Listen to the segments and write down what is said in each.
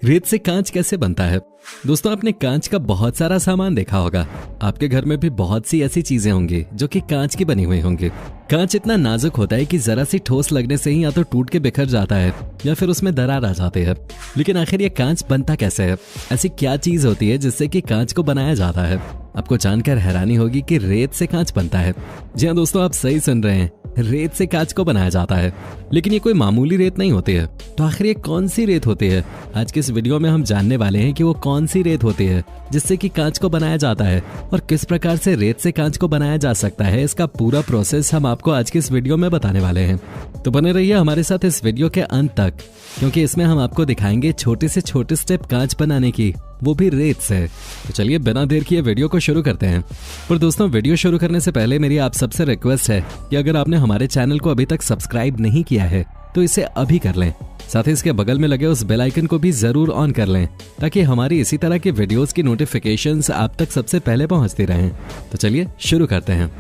रेत से कांच कैसे बनता है? दोस्तों, आपने कांच का बहुत सारा सामान देखा होगा। आपके घर में भी बहुत सी ऐसी चीजें होंगी जो कि कांच की बनी हुई होंगी। कांच इतना नाजुक होता है कि जरा सी ठोस लगने से ही या तो टूट के बिखर जाता है या फिर उसमें दरार आ जाती है। लेकिन आखिर ये कांच बनता कैसे है? ऐसी क्या चीज होती है जिससे कि कांच को बनाया जाता है? आपको जानकर हैरानी होगी कि रेत से कांच बनता है। जी हाँ दोस्तों, आप सही सुन रहे हैं, रेत से कांच को बनाया जाता है। लेकिन ये कोई मामूली रेत नहीं होती है। तो आखिर ये कौन सी रेत होती है? आज के इस वीडियो में हम जानने वाले हैं कि वो कौन सी रेत होती है जिससे कि कांच को बनाया जाता है और किस प्रकार से रेत से कांच को बनाया जा सकता है। इसका पूरा प्रोसेस हम आपको आज के इस वीडियो में बताने वाले हैं। तो बने रहिए हमारे साथ इस वीडियो के अंत तक, क्योंकि इसमें हम आपको दिखाएंगे छोटे से छोटे स्टेप कांच बनाने की, वो भी रेत से। तो चलिए बिना देर किए वीडियो को शुरू करते हैं। पर दोस्तों, वीडियो शुरू करने से पहले मेरी आप सबसे रिक्वेस्ट है कि अगर आपने हमारे चैनल को अभी तक सब्सक्राइब नहीं किया है तो इसे अभी कर लें। साथ ही इसके बगल में लगे उस बेल आइकन को भी जरूर ऑन कर लें ताकि हमारी इसी तरह के वीडियोस की नोटिफिकेशंस आप तक सबसे पहले पहुंचती रहें। तो चलिए शुरू करते हैं।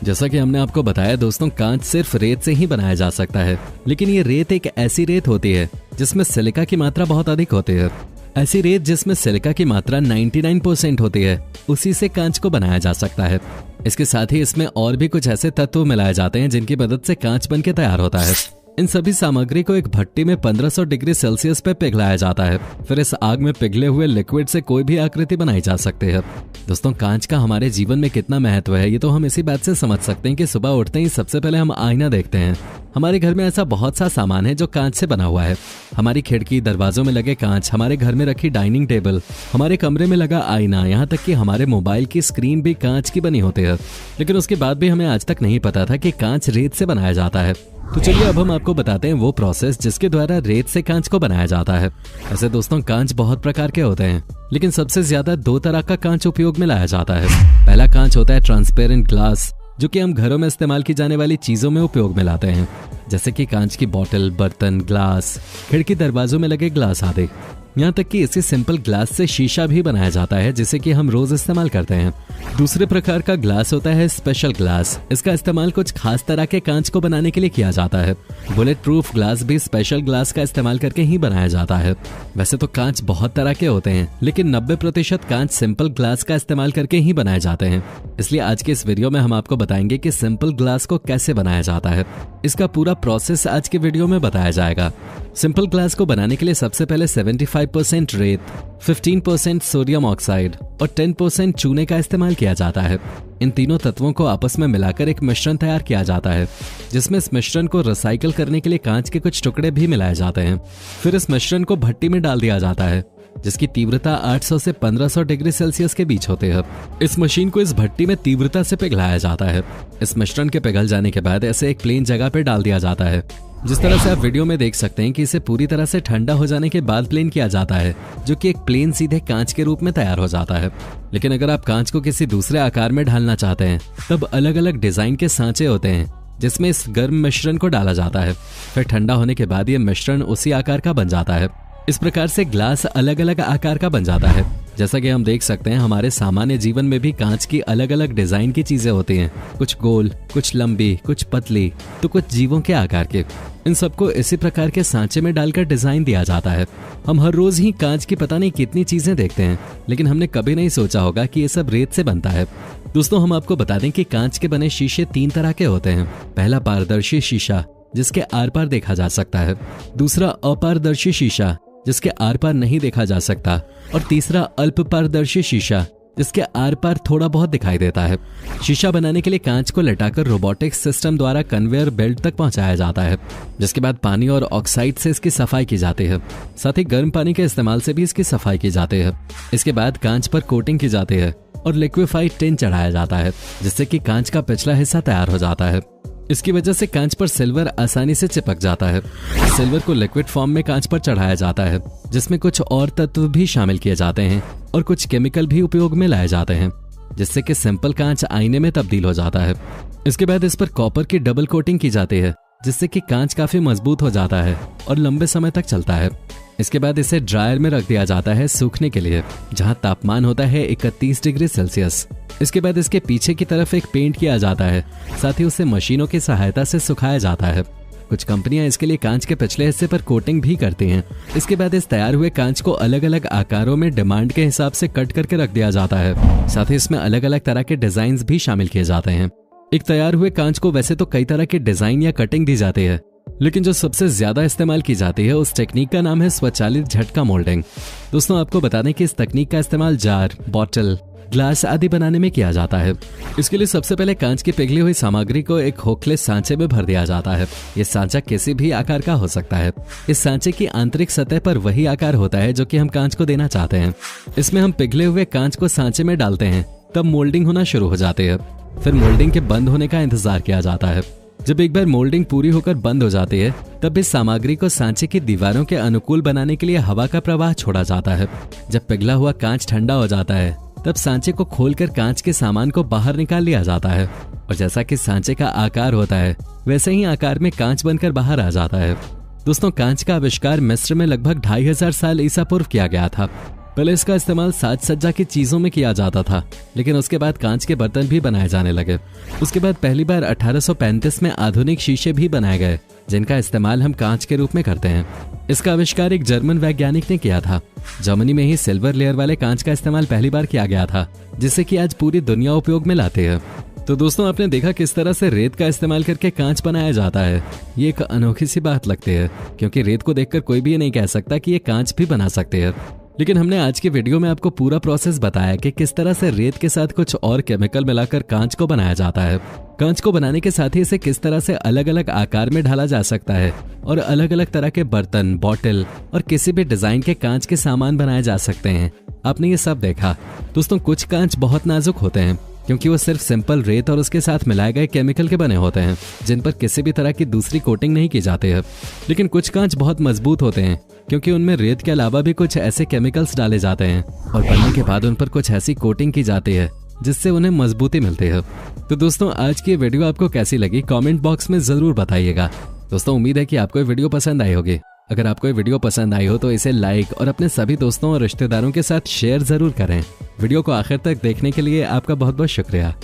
जैसा कि हमने आपको बताया दोस्तों, कांच सिर्फ रेत से ही बनाया जा सकता है। लेकिन ये रेत एक ऐसी रेत होती है जिसमें सिलिका की मात्रा बहुत अधिक होती है। ऐसी रेत जिसमें सिलिका की मात्रा 99% होती है, उसी से कांच को बनाया जा सकता है। इसके साथ ही इसमें और भी कुछ ऐसे तत्व मिलाए जाते हैं जिनकी मदद से कांच बन के तैयार होता है। इन सभी सामग्री को एक भट्टी में 1500 डिग्री सेल्सियस पे पिघलाया जाता है। फिर इस आग में पिघले हुए लिक्विड से कोई भी आकृति बनाई जा सकती है। दोस्तों, कांच का हमारे जीवन में कितना महत्व है ये तो हम इसी बात से समझ सकते हैं कि सुबह उठते ही सबसे पहले हम आईना देखते हैं। हमारे घर में ऐसा बहुत सा सामान है जो कांच से बना हुआ है। हमारी खिड़की, दरवाजों में लगे कांच, हमारे घर में रखी डाइनिंग टेबल, हमारे कमरे में लगा आईना, यहाँ तक कि हमारे मोबाइल की स्क्रीन भी कांच की बनी होती है। लेकिन उसके बाद भी हमें आज तक नहीं पता था कि कांच रेत से बनाया जाता है। तो चलिए अब हम आपको बताते हैं वो प्रोसेस जिसके द्वारा रेत से कांच को बनाया जाता है। ऐसे दोस्तों, कांच बहुत प्रकार के होते हैं, लेकिन सबसे ज्यादा दो तरह का कांच उपयोग में लाया जाता है। पहला कांच होता है ट्रांसपेरेंट ग्लास, जो कि हम घरों में इस्तेमाल की जाने वाली चीजों में उपयोग में लाते हैं, जैसे कि कांच की बोतल, बर्तन, ग्लास, खिड़की दरवाजों में लगे ग्लास आदि। यहाँ तक कि इसी सिंपल ग्लास से शीशा भी बनाया जाता है, जिसे कि हम रोज इस्तेमाल करते हैं। दूसरे प्रकार का ग्लास होता है स्पेशल ग्लास। इसका इस्तेमाल कुछ खास तरह के कांच को बनाने के लिए किया जाता है। बुलेट प्रूफ ग्लास भी स्पेशल ग्लास का इस्तेमाल करके ही बनाया जाता है। वैसे तो कांच बहुत तरह के होते हैं, लेकिन 90% कांच सिंपल ग्लास का इस्तेमाल करके ही बनाए जाते हैं। इसलिए आज के इस वीडियो में हम आपको बताएंगे कि सिंपल ग्लास को कैसे बनाया जाता है। इसका पूरा प्रोसेस आज के वीडियो में बताया जाएगा। सिंपल ग्लास को बनाने के लिए सबसे पहले 75% रेत, 15% सोडियम ऑक्साइड और 10% चूने का इस्तेमाल किया जाता है। इन तीनों तत्वों को आपस में मिलाकर एक मिश्रण तैयार किया जाता है, जिसमें इस मिश्रण को रिसाइकल करने के लिए कांच के कुछ टुकड़े भी मिलाए जाते हैं। फिर इस मिश्रण को भट्टी में डाल दिया जाता है, जिसकी तीव्रता 800 से 1500 डिग्री सेल्सियस के बीच होती है। इस मशीन को इस भट्टी में तीव्रता से पिघलाया जाता है। इस मिश्रण के पिघल जाने के बाद इसे एक प्लेन जगह पर डाल दिया जाता है। जिस तरह से आप वीडियो में देख सकते हैं कि इसे पूरी तरह से ठंडा हो जाने के बाद प्लेन किया जाता है, जो कि एक प्लेन सीधे कांच के रूप में तैयार हो जाता है। लेकिन अगर आप कांच को किसी दूसरे आकार में ढालना चाहते हैं, तब अलग अलग डिजाइन के सांचे होते हैं जिसमें इस गर्म मिश्रण को डाला जाता है। फिर ठंडा होने के बाद ये मिश्रण उसी आकार का बन जाता है। इस प्रकार से ग्लास अलग अलग आकार का बन जाता है। जैसा कि हम देख सकते हैं, हमारे सामान्य जीवन में भी कांच की अलग अलग डिजाइन की चीजें होती हैं, कुछ गोल, कुछ लंबी, कुछ पतली, तो कुछ जीवों के आकार के। इन सबको इसी प्रकार के सांचे में डालकर डिजाइन दिया जाता है। हम हर रोज ही कांच की पता नहीं कितनी चीजें देखते हैं, लेकिन हमने कभी नहीं सोचा होगा कि ये सब रेत से बनता है। दोस्तों, हम आपको बता दें कि कांच के बने शीशे 3 तरह के होते हैं। पहला पारदर्शी शीशा, जिसके आर पार देखा जा सकता है। दूसरा अपारदर्शी शीशा, जिसके आर पार नहीं देखा जा सकता। और तीसरा अल्प पारदर्शी शीशा, जिसके आर पार थोड़ा बहुत दिखाई देता है। शीशा बनाने के लिए कांच को लटाकर रोबोटिक्स सिस्टम द्वारा कन्वेयर बेल्ट तक पहुंचाया जाता है, जिसके बाद पानी और ऑक्साइड से इसकी सफाई की जाती है। साथ ही गर्म पानी के इस्तेमाल से भी इसकी सफाई की जाती है। इसके बाद कांच पर कोटिंग की जाती है और लिक्विफाइड टिन चढ़ाया जाता है, जिससे कि कांच का पिछला हिस्सा तैयार हो जाता है। इसकी वजह से कांच पर सिल्वर आसानी से चिपक जाता है। सिल्वर को लिक्विड फॉर्म में कांच पर चढ़ाया जाता है, जिसमें कुछ और तत्व भी शामिल किए जाते हैं और कुछ केमिकल भी उपयोग में लाए जाते हैं, जिससे कि सिंपल कांच आईने में तब्दील हो जाता है। इसके बाद इस पर कॉपर की डबल कोटिंग की जाती है, जिससे कि कांच काफी मजबूत हो जाता है और लंबे समय तक चलता है। इसके बाद इसे ड्रायर में रख दिया जाता है सूखने के लिए, जहां तापमान होता है 31 डिग्री सेल्सियस। इसके बाद इसके पीछे की तरफ एक पेंट किया जाता है, साथ ही उसे मशीनों की सहायता से सुखाया जाता है। कुछ कंपनियां इसके लिए कांच के पिछले हिस्से पर कोटिंग भी करती हैं। इसके बाद इस तैयार हुए कांच को अलग अलग आकारों में डिमांड के हिसाब से कट करके रख दिया जाता है। साथ ही इसमें अलग अलग तरह के डिजाइन भी शामिल किए जाते हैं। एक तैयार हुए कांच को वैसे तो कई तरह के डिजाइन या कटिंग दी जाती है, लेकिन जो सबसे ज्यादा इस्तेमाल की जाती है उस टेक्निक का नाम है स्वचालित झटका मोल्डिंग। दोस्तों, आपको बता दें कि इस तकनीक का इस्तेमाल जार, बॉटल, ग्लास आदि बनाने में किया जाता है। इसके लिए सबसे पहले कांच की पिघली हुई सामग्री को एक खोखले सांचे में भर दिया जाता है। ये सांचा किसी भी आकार का हो सकता है। इस सांचे की आंतरिक सतह पर वही आकार होता है जो कि हम कांच को देना चाहते हैं। इसमें हम पिघले हुए कांच को सांचे में डालते हैं, तब मोल्डिंग होना शुरू हो जाती है। फिर मोल्डिंग के बंद होने का इंतजार किया जाता है। जब एक बार मोल्डिंग पूरी होकर बंद हो जाती है, तब इस सामग्री को सांचे की दीवारों के अनुकूल बनाने के लिए हवा का प्रवाह छोड़ा जाता है। जब पिघला हुआ कांच ठंडा हो जाता है, तब सांचे को खोलकर कांच के सामान को बाहर निकाल लिया जाता है और जैसा कि सांचे का आकार होता है वैसे ही आकार में कांच बनकर बाहर आ जाता है। दोस्तों, कांच का आविष्कार मिस्र में लगभग 2500 साल ईसा पूर्व किया गया था। पहले इसका इस्तेमाल साज सज्जा की चीजों में किया जाता था, लेकिन उसके बाद कांच के बर्तन भी बनाए जाने लगे। उसके बाद पहली बार 1835 में आधुनिक शीशे भी बनाए गए, जिनका इस्तेमाल हम कांच के रूप में करते हैं। इसका आविष्कार एक जर्मन वैज्ञानिक ने किया था। जर्मनी में ही सिल्वर लेयर वाले कांच का इस्तेमाल पहली बार किया गया था, जिसे कि आज पूरी दुनिया उपयोग में लाती है। तो दोस्तों, आपने देखा किस तरह से रेत का इस्तेमाल करके कांच बनाया जाता है। ये एक अनोखी सी बात लगती है, क्योंकि रेत को देखकर कोई भी ये नहीं कह सकता कि ये कांच भी बना सकते हैं। लेकिन हमने आज की वीडियो में आपको पूरा प्रोसेस बताया कि किस तरह से रेत के साथ कुछ और केमिकल मिलाकर कांच को बनाया जाता है। कांच को बनाने के साथ ही इसे किस तरह से अलग अलग आकार में ढाला जा सकता है और अलग अलग तरह के बर्तन, बॉटल और किसी भी डिजाइन के कांच के सामान बनाए जा सकते हैं। आपने ये सब देखा। दोस्तों, कुछ कांच बहुत नाजुक होते हैं, क्योंकि वो सिर्फ सिंपल रेत और उसके साथ मिलाए गए केमिकल के बने होते हैं, जिन पर किसी भी तरह की दूसरी कोटिंग नहीं की जाती है। लेकिन कुछ कांच बहुत मजबूत होते हैं, क्योंकि उनमें रेत के अलावा भी कुछ ऐसे केमिकल्स डाले जाते हैं और बनने के बाद उन पर कुछ ऐसी कोटिंग की जाती है जिससे उन्हें मजबूती मिलती है। तो दोस्तों, आज की वीडियो आपको कैसी लगी कमेंट बॉक्स में जरूर बताइएगा। दोस्तों, उम्मीद है कि आपको ये वीडियो पसंद आई होगी। अगर आपको ये वीडियो पसंद आई हो तो इसे लाइक और अपने सभी दोस्तों और रिश्तेदारों के साथ शेयर जरूर करें। वीडियो को आखिर तक देखने के लिए आपका बहुत बहुत शुक्रिया।